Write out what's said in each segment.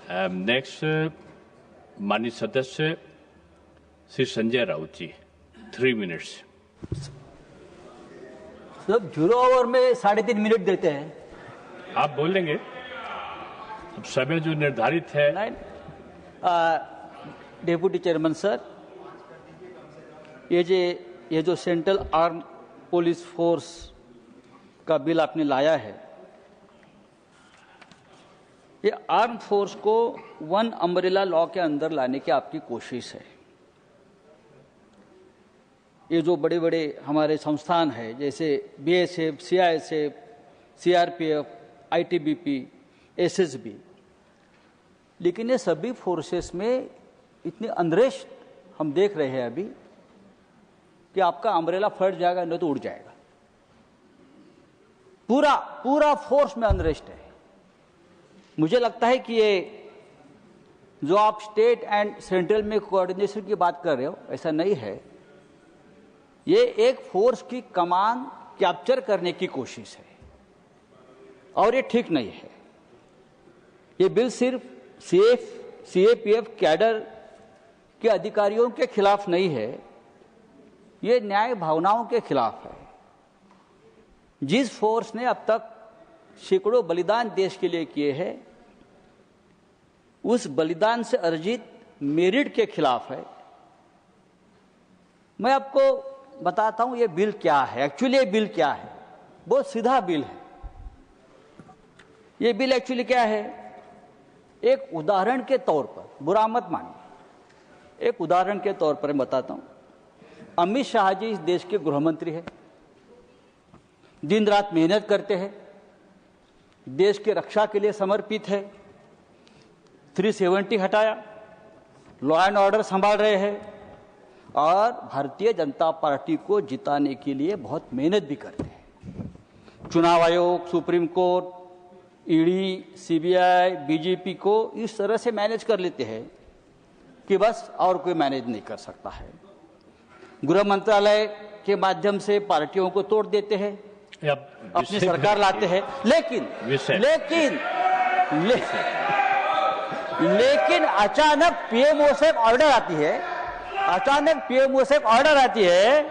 Next माननीय सदस्य श्री संजय राउत जी, 3 minutes. सब 0 ओवर में 3.5 मिनट देते हैं। आप बोलेंगे, अब समय जो निर्धारित है। डेप्यूटी चेयरमैन सर, ये जो सेंट्रल आर्म पुलिस फोर्स का बिल आपने लाया है, ये आर्म फोर्स को वन अम्ब्रेला लॉ के अंदर लाने की आपकी कोशिश है। ये जो बड़े बड़े हमारे संस्थान हैं जैसे BSF, CISF, CRPF, ITBP, SSB, लेकिन ये सभी फोर्सेस में इतनी अनरेस्ट हम देख रहे हैं अभी कि आपका अम्ब्रेला फट जाएगा नहीं तो उड़ जाएगा। पूरा फोर्स में अनरेस्ट है। मुझे लगता है कि ये जो आप स्टेट एंड सेंट्रल में कोऑर्डिनेशन की बात कर रहे हो, ऐसा नहीं है। ये एक फोर्स की कमान कैप्चर करने की कोशिश है और ये ठीक नहीं है। ये बिल सिर्फ सीएपीएफ कैडर के अधिकारियों के खिलाफ नहीं है, ये न्याय भावनाओं के खिलाफ है। जिस फोर्स ने अब तक सैकड़ों बलिदान देश के लिए किए हैं, उस बलिदान से अर्जित मेरिट के खिलाफ है। मैं आपको बताता हूं ये बिल क्या है। एक्चुअली ये बिल क्या है, बहुत सीधा बिल है। ये बिल एक्चुअली क्या है, एक उदाहरण के तौर पर, बुरा मत मानिए, एक उदाहरण के तौर पर मैं बताता हूं। अमित शाह जी इस देश के गृह मंत्री हैं, दिन रात मेहनत करते हैं, देश की रक्षा के लिए समर्पित है। 370 हटाया, लॉ एंड ऑर्डर संभाल रहे हैं और भारतीय जनता पार्टी को जिताने के लिए बहुत मेहनत भी करते हैं। चुनाव आयोग, supreme court, ED, CBI, BJP को इस तरह से मैनेज कर लेते हैं कि बस और कोई मैनेज नहीं कर सकता है। गृह मंत्रालय के माध्यम से पार्टियों को तोड़ देते हैं, अपनी सरकार लाते हैं। लेकिन अचानक पीएमओ से ऑर्डर आती है,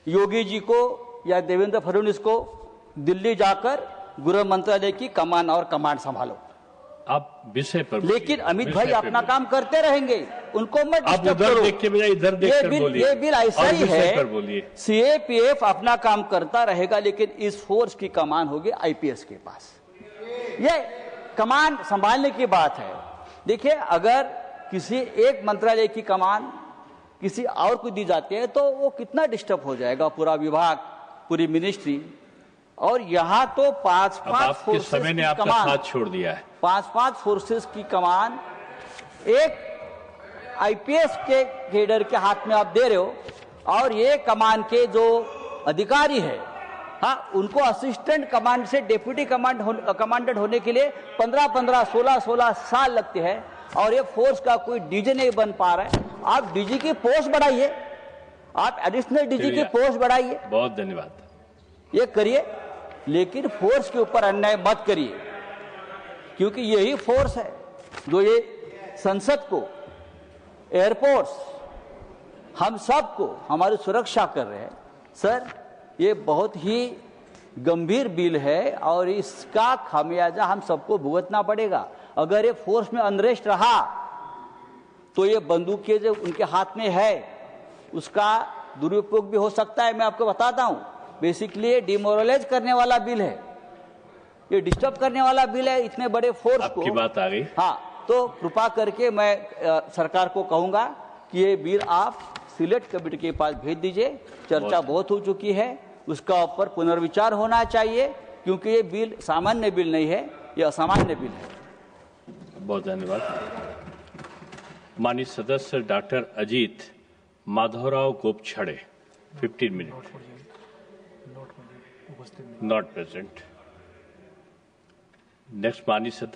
योगी जी को या देवेंद्र फडणवीस को दिल्ली जाकर गृह मंत्रालय की कमान और कमांड संभालो। आप विषय पर, लेकिन अमित भाई अपना काम करते रहेंगे, उनको मत डिस्टर्ब करो। देख के बजाय इधर देख कर बोलिए। ये बिल ऐसा ही है, सीएपीएफ अपना काम करता रहेगा, लेकिन इस फोर्स की कमान होगी आईपीएस के पास। ये कमान संभालने की बात है। देखिए, अगर किसी एक मंत्रालय की कमान किसी और को दी जाती है तो वो कितना डिस्टर्ब हो जाएगा, पूरा विभाग, पूरी मिनिस्ट्री। और यहाँ तो 5-5 फोर्सेस समय ने आपका साथ छोड़ दिया है। 5-5 फोर्सेस की कमान एक आईपीएस के कैडर के हाथ में आप दे रहे हो, और ये कमान के जो अधिकारी है, हाँ, उनको असिस्टेंट कमांड से डेप्यूटी कमांडेंट होने के लिए 15-15, 16-16 साल लगते हैं, और ये फोर्स का कोई डीजी नहीं बन पा रहा है। आप डीजी की पोस्ट बढ़ाइए, आप एडिशनल डीजी की पोस्ट बढ़ाइए। बहुत धन्यवाद। ये करिए, लेकिन फोर्स के ऊपर अन्याय मत करिए, क्योंकि यही फोर्स है जो ये संसद को, एयरपोर्ट्स, हम सबको हमारी सुरक्षा कर रहे हैं। सर, ये बहुत ही गंभीर बिल है और इसका खामियाजा हम सबको भुगतना पड़ेगा। अगर ये फोर्स में अनरेस्ट रहा तो ये बंदूकें जो उनके हाथ में है उसका दुरुपयोग भी हो सकता है। मैं आपको बताता हूं, बेसिकली ये डिमोरलाइज करने वाला बिल है, ये डिस्टर्ब करने वाला बिल है इतने बड़े फोर्स को। आपकी बात आ गई। हाँ, तो कृपा करके मैं सरकार को कहूंगा कि ये बिल आप सिलेक्ट कमेटी के पास भेज दीजिए। चर्चा बहुत हो चुकी है, उसका ऊपर पुनर्विचार होना चाहिए, क्योंकि ये बिल सामान्य बिल नहीं है, ये असामान्य बिल है। बहुत धन्यवाद। माननीय सदस्य डॉक्टर अजीत माधवराव गोपछड़े, 15 मिनट। Not present. नेक्स्ट माननीय सदस्य